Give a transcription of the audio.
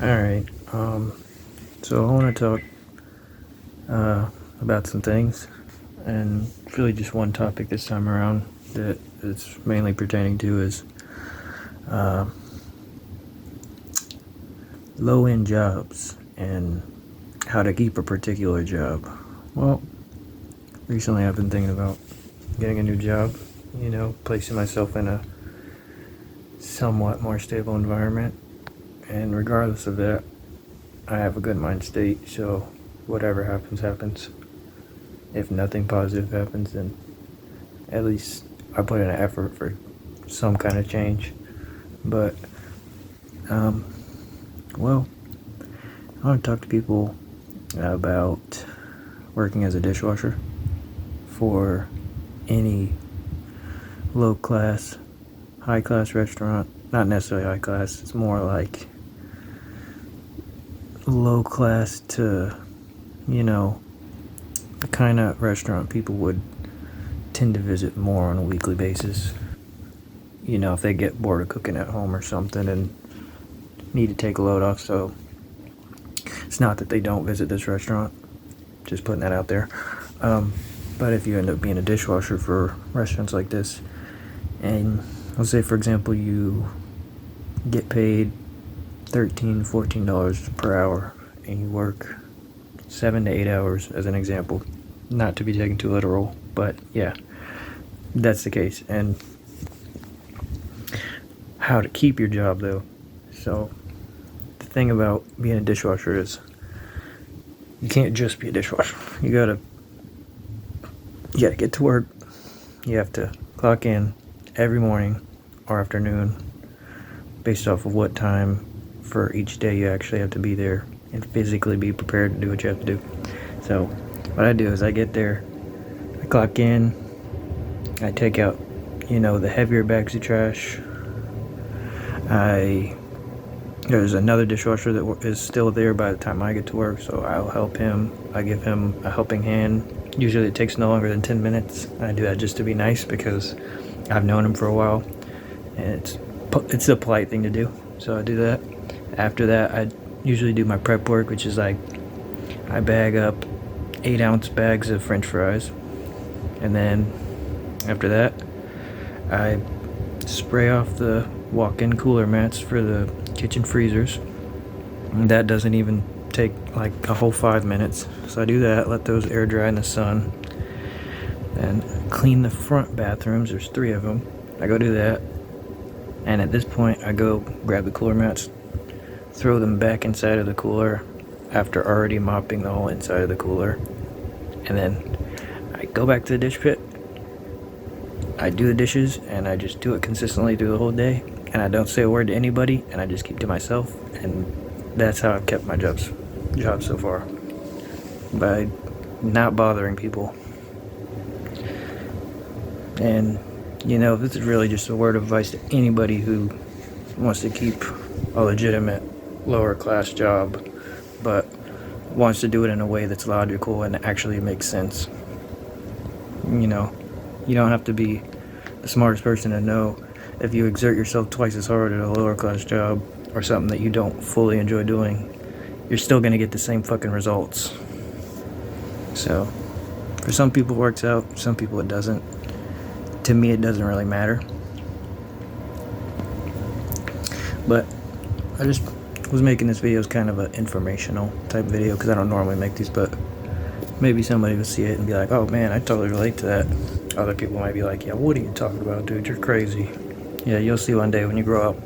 Alright, so I want to talk about some things, and really just one topic this time around that it's mainly pertaining to is uh, low-end jobs and how to keep a particular job. Well, recently I've been thinking about getting a new job, placing myself in a somewhat more stable environment, and regardless of that, I have a good mind state, so whatever happens, happens. If nothing positive happens, then at least I put in an effort for some kind of change. But, well, I want to talk to people about working as a dishwasher for any low-class, high-class restaurant. Not necessarily high-class, it's more like low-class to, the kind of restaurant people would tend to visit more on a weekly basis. If they get bored of cooking at home or something and need to take a load off. So it's not that they don't visit this restaurant, just putting that out there. But if you end up being a dishwasher for restaurants like this, and let's say, for example, you get paid $13, $14 per hour, and you work 7 to 8 hours, as an example. Not to be taken too literal, but yeah, that's the case. And how to keep your job, though. So the thing about being a dishwasher is you can't just be a dishwasher. You gotta get to work. You have to clock in every morning or afternoon based off of what time for each day you actually have to be there and physically be prepared to do what you have to do. So what I do is I get there, I clock in, I take out, the heavier bags of trash. There's another dishwasher that is still there by the time I get to work, so I'll help him. I give him a helping hand. Usually it takes no longer than 10 minutes. I do that just to be nice because I've known him for a while, and it's a polite thing to do, so I do that. After that, I usually do my prep work, which is like I bag up 8-ounce bags of French fries, and then after that, I spray off the walk-in cooler mats for the kitchen freezers. And that doesn't even take like a whole 5 minutes. So I do that, let those air dry in the sun, and clean the front bathrooms. There's 3 of them. I go do that, and at this point I go grab the cooler mats, throw them back inside of the cooler after already mopping the whole inside of the cooler, and then I go back to the dish pit. I do the dishes, and I just do it consistently through the whole day, and I don't say a word to anybody, and I just keep to myself, and that's how I've kept my job so far, by not bothering people. And this is really just a word of advice to anybody who wants to keep a legitimate lower class job but wants to do it in a way that's logical and actually makes sense. You don't have to be the smartest person to know if you exert yourself twice as hard at a lower class job or something that you don't fully enjoy doing, you're still going to get the same fucking results. So for some people it works out, some people it doesn't. To me, it doesn't really matter. But I just was making this video as kind of an informational type video because I don't normally make these, but maybe somebody would see it and be like, oh man, I totally relate to that. Other people might be like, yeah, what are you talking about, dude? You're crazy. Yeah, you'll see one day when you grow up.